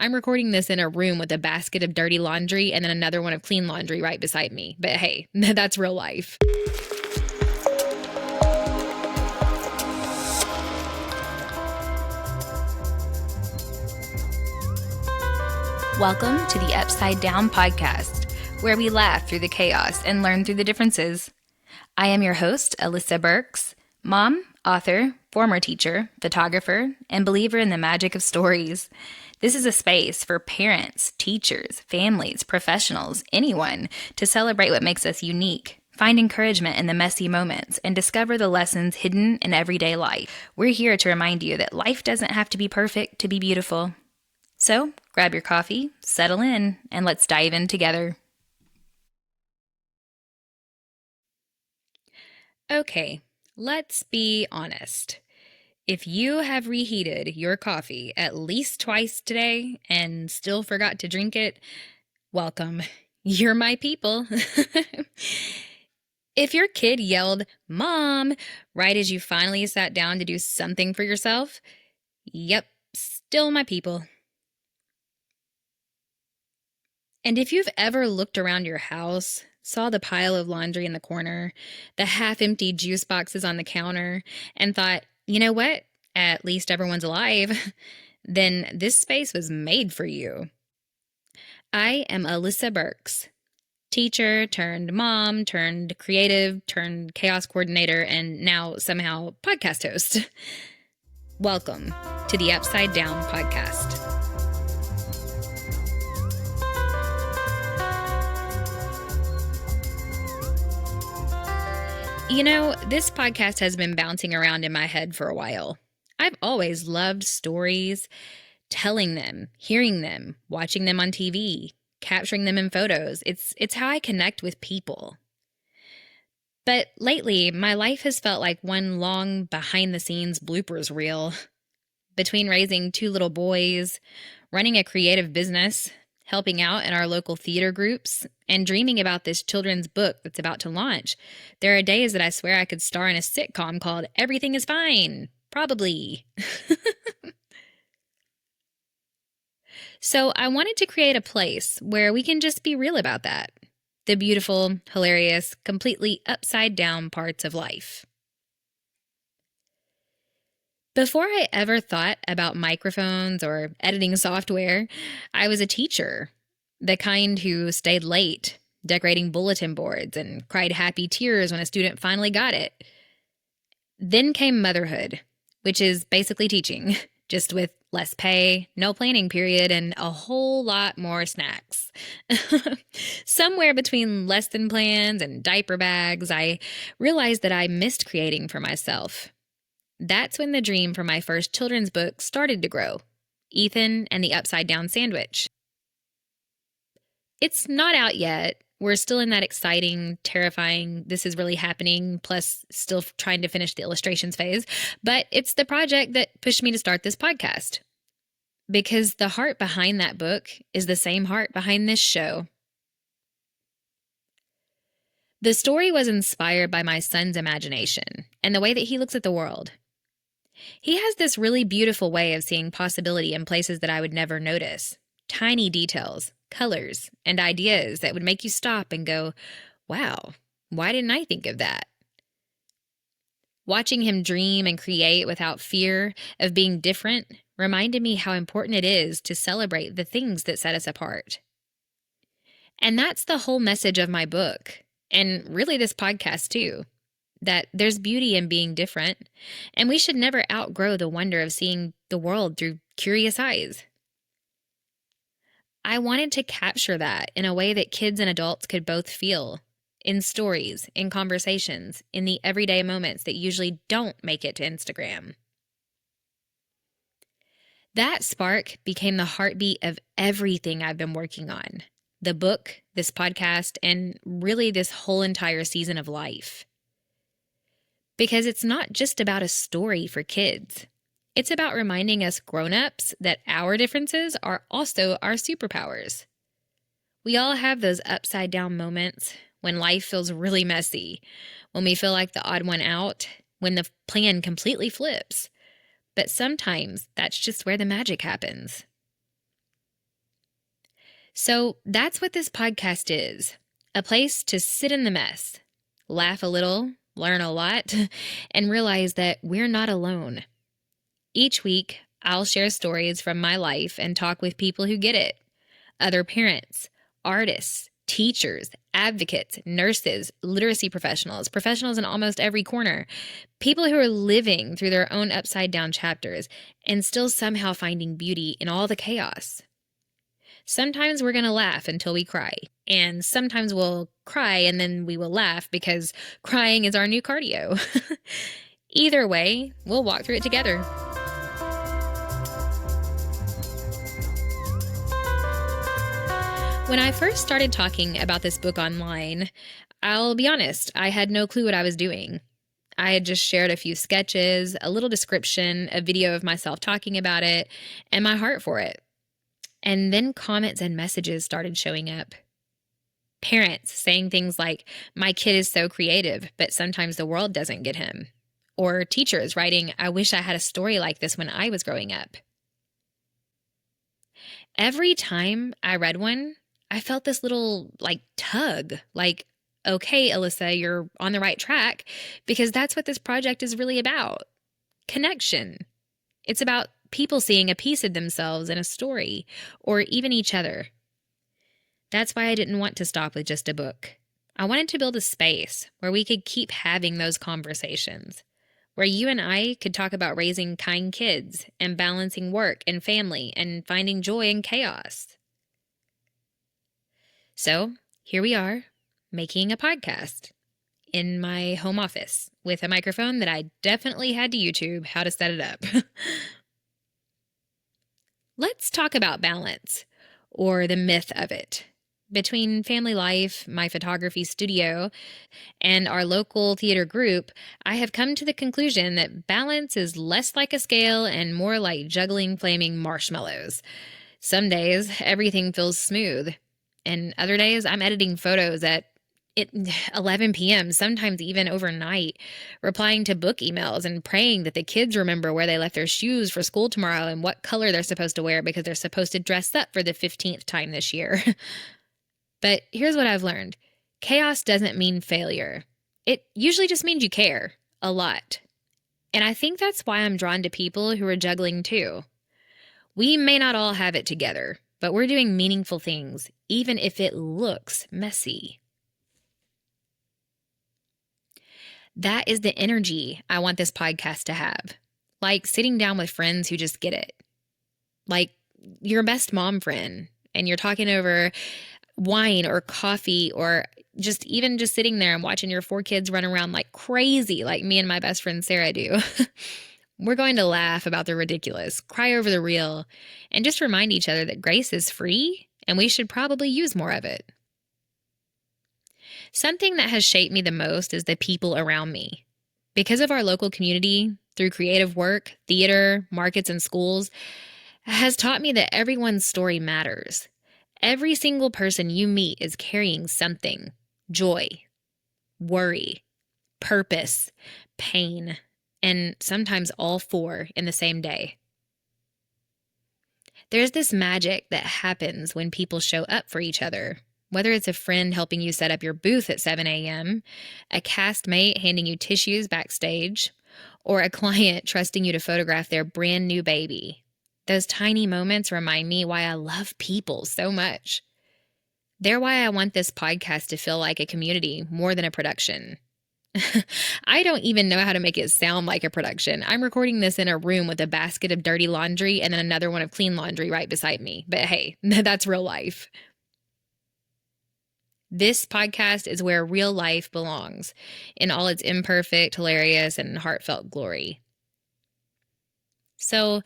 I'm recording this in a room with a basket of dirty laundry and then another one of clean laundry right beside me. But hey, that's real life. Welcome to the Upside Down Podcast, where we laugh through the chaos and learn through the differences. I am your host, Alyssa Burks, mom, author, former teacher, photographer, and believer in the magic of stories. This is a space for parents, teachers, families, professionals, anyone to celebrate what makes us unique, find encouragement in the messy moments, and discover the lessons hidden in everyday life. We're here to remind you that life doesn't have to be perfect to be beautiful. So, grab your coffee, settle in, and let's dive in together. Okay, let's be honest. If you have reheated your coffee at least twice today and still forgot to drink it, welcome. You're my people. If your kid yelled, "Mom," right as you finally sat down to do something for yourself, yep, still my people. And if you've ever looked around your house, saw the pile of laundry in the corner, the half-empty juice boxes on the counter, and thought, you know what? At least everyone's alive, then this space was made for you. I am Alyssa Burks, teacher turned mom, turned creative, turned chaos coordinator, and now somehow podcast host. Welcome to the Upside Down Podcast. You know, this podcast has been bouncing around in my head for a while. I've always loved stories, telling them, hearing them, watching them on TV, capturing them in photos. It's how I connect with people. But lately, my life has felt like one long behind-the-scenes bloopers reel. Between raising two little boys, running a creative business, helping out in our local theater groups, and dreaming about this children's book that's about to launch, there are days that I swear I could star in a sitcom called Everything is Fine. Probably. So I wanted to create a place where we can just be real about that. The beautiful, hilarious, completely upside down parts of life. Before I ever thought about microphones or editing software, I was a teacher, the kind who stayed late, decorating bulletin boards and cried happy tears when a student finally got it. Then came motherhood, which is basically teaching, just with less pay, no planning period, and a whole lot more snacks. Somewhere between lesson plans and diaper bags, I realized that I missed creating for myself. That's when the dream for my first children's book started to grow, Ethan and the Upside Down Sandwich. It's not out yet. We're still in that exciting, terrifying, this is really happening, plus still trying to finish the illustrations phase. But it's the project that pushed me to start this podcast. Because the heart behind that book is the same heart behind this show. The story was inspired by my son's imagination and the way that he looks at the world. He has this really beautiful way of seeing possibility in places that I would never notice. Tiny details, colors, and ideas that would make you stop and go, wow, why didn't I think of that? Watching him dream and create without fear of being different reminded me how important it is to celebrate the things that set us apart. And that's the whole message of my book, and really this podcast too. That there's beauty in being different, and we should never outgrow the wonder of seeing the world through curious eyes. I wanted to capture that in a way that kids and adults could both feel, in stories, in conversations, in the everyday moments that usually don't make it to Instagram. That spark became the heartbeat of everything I've been working on. The book, this podcast, and really this whole entire season of life. Because it's not just about a story for kids. It's about reminding us grown-ups that our differences are also our superpowers. We all have those upside-down moments when life feels really messy, when we feel like the odd one out, when the plan completely flips. But sometimes that's just where the magic happens. So that's what this podcast is, a place to sit in the mess, laugh a little, learn a lot, and realize that we're not alone. Each week, I'll share stories from my life and talk with people who get it: other parents, artists, teachers, advocates, nurses, literacy professionals, professionals in almost every corner, people who are living through their own upside down chapters and still somehow finding beauty in all the chaos. Sometimes we're going to laugh until we cry, and sometimes we'll cry and then we will laugh because crying is our new cardio. Either way, we'll walk through it together. When I first started talking about this book online, I'll be honest, I had no clue what I was doing. I had just shared a few sketches, a little description, a video of myself talking about it, and my heart for it. And then comments and messages started showing up. Parents saying things like, "My kid is so creative, but sometimes the world doesn't get him." Or teachers writing, "I wish I had a story like this when I was growing up." Every time I read one, I felt this little tug, okay, Alyssa, you're on the right track, because that's what this project is really about. Connection. It's about people seeing a piece of themselves in a story, or even each other. That's why I didn't want to stop with just a book. I wanted to build a space where we could keep having those conversations, where you and I could talk about raising kind kids and balancing work and family and finding joy in chaos. So here we are, making a podcast in my home office with a microphone that I definitely had to YouTube how to set it up. Let's talk about balance, or the myth of it. Between family life, my photography studio, and our local theater group, I have come to the conclusion that balance is less like a scale and more like juggling flaming marshmallows. Some days, everything feels smooth, and other days, I'm editing photos at 11 p.m., sometimes even overnight, replying to book emails and praying that the kids remember where they left their shoes for school tomorrow and what color they're supposed to wear because they're supposed to dress up for the 15th time this year. But here's what I've learned. Chaos doesn't mean failure. It usually just means you care a lot. And I think that's why I'm drawn to people who are juggling too. We may not all have it together, but we're doing meaningful things, even if it looks messy. That is the energy I want this podcast to have. Like sitting down with friends who just get it. Like your best mom friend, and you're talking over wine or coffee, or just sitting there and watching your 4 kids run around like crazy, like me and my best friend Sarah do. We're going to laugh about the ridiculous, cry over the real, and just remind each other that grace is free and we should probably use more of it. Something that has shaped me the most is the people around me. Because of our local community, through creative work, theater, markets, and schools, has taught me that everyone's story matters. Every single person you meet is carrying something: joy, worry, purpose, pain, and sometimes all 4 in the same day. There's this magic that happens when people show up for each other. Whether it's a friend helping you set up your booth at 7 a.m., a castmate handing you tissues backstage, or a client trusting you to photograph their brand new baby. Those tiny moments remind me why I love people so much. They're why I want this podcast to feel like a community more than a production. I don't even know how to make it sound like a production. I'm recording this in a room with a basket of dirty laundry and then another one of clean laundry right beside me. But hey, that's real life. This podcast is where real life belongs, in all its imperfect, hilarious, and heartfelt glory. So,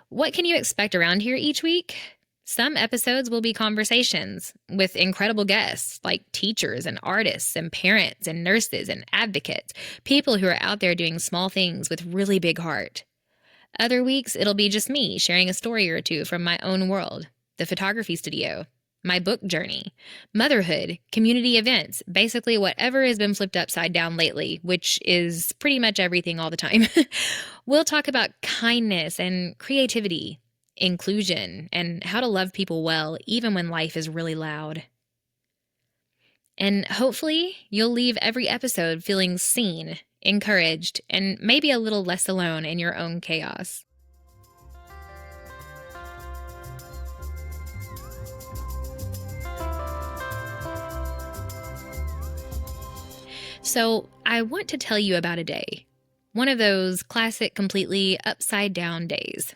what can you expect around here each week? Some episodes will be conversations with incredible guests like teachers and artists and parents and nurses and advocates, people who are out there doing small things with really big heart. Other weeks, it'll be just me sharing a story or two from my own world, the photography studio, my book journey, motherhood, community events, basically whatever has been flipped upside down lately, which is pretty much everything all the time. We'll talk about kindness and creativity, inclusion, and how to love people well, even when life is really loud. And hopefully, you'll leave every episode feeling seen, encouraged, and maybe a little less alone in your own chaos. So, I want to tell you about a day. One of those classic, completely upside down days.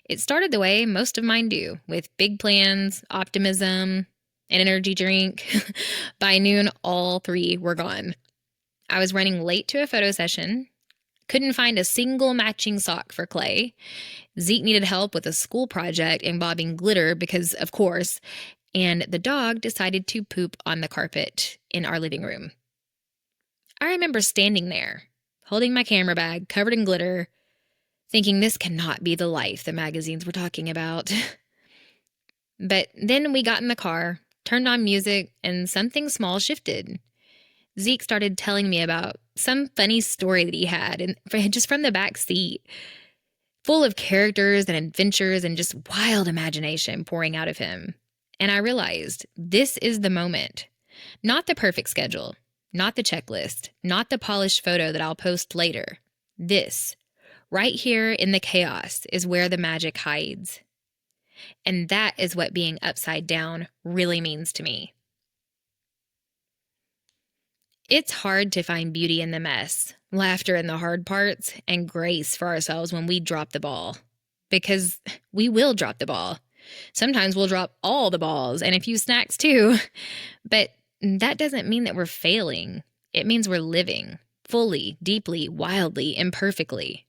It started the way most of mine do, with big plans, optimism, an energy drink. By noon, all three were gone. I was running late to a photo session, couldn't find a single matching sock for Clay. Zeke needed help with a school project involving glitter because, of course, and the dog decided to poop on the carpet in our living room. I remember standing there, holding my camera bag covered in glitter, thinking this cannot be the life the magazines were talking about. But then we got in the car, turned on music, and something small shifted. Zeke started telling me about some funny story that he had, and just from the back seat, full of characters and adventures and just wild imagination pouring out of him. And I realized this is the moment. Not the perfect schedule, not the checklist, not the polished photo that I'll post later. This, right here in the chaos, is where the magic hides. And that is what being upside down really means to me. It's hard to find beauty in the mess, laughter in the hard parts, and grace for ourselves when we drop the ball. Because we will drop the ball. Sometimes we'll drop all the balls and a few snacks too. But that doesn't mean that we're failing. It means we're living fully, deeply, wildly, imperfectly.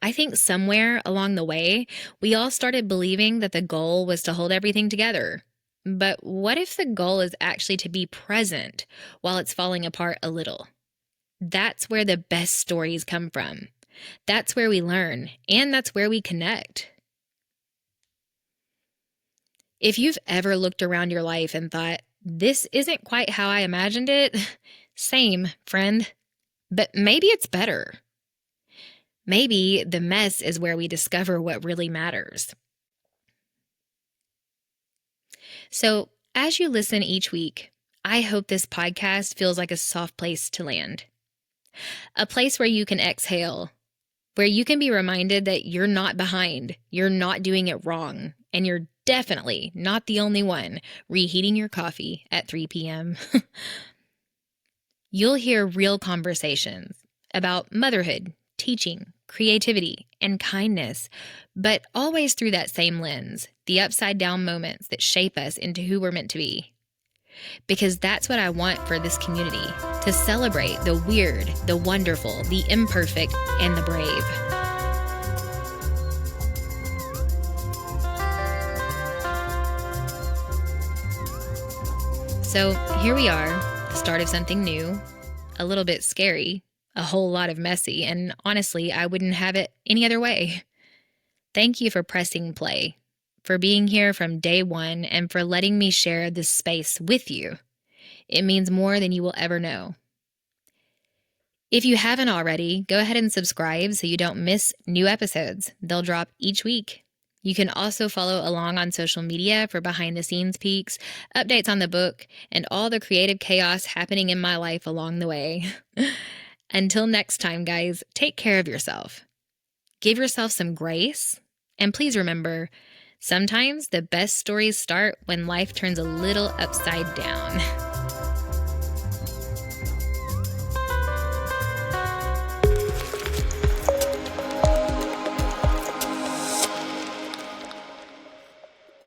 I think somewhere along the way, we all started believing that the goal was to hold everything together. But what if the goal is actually to be present while it's falling apart a little? That's where the best stories come from. That's where we learn, and that's where we connect. If you've ever looked around your life and thought, this isn't quite how I imagined it, same, friend. But maybe it's better. Maybe the mess is where we discover what really matters. So, as you listen each week, I hope this podcast feels like a soft place to land. A place where you can exhale, where you can be reminded that you're not behind, you're not doing it wrong, and you're definitely not the only one reheating your coffee at 3 p.m. You'll hear real conversations about motherhood, teaching, creativity, and kindness, but always through that same lens, the upside down moments that shape us into who we're meant to be. Because that's what I want for this community, to celebrate the weird, the wonderful, the imperfect, and the brave. So here we are, the start of something new, a little bit scary, a whole lot of messy, and honestly, I wouldn't have it any other way. Thank you for pressing play, for being here from day one, and for letting me share this space with you. It means more than you will ever know. If you haven't already, go ahead and subscribe so you don't miss new episodes. They'll drop each week. You can also follow along on social media for behind-the-scenes peeks, updates on the book, and all the creative chaos happening in my life along the way. Until next time, guys, take care of yourself. Give yourself some grace, and please remember, sometimes the best stories start when life turns a little upside down.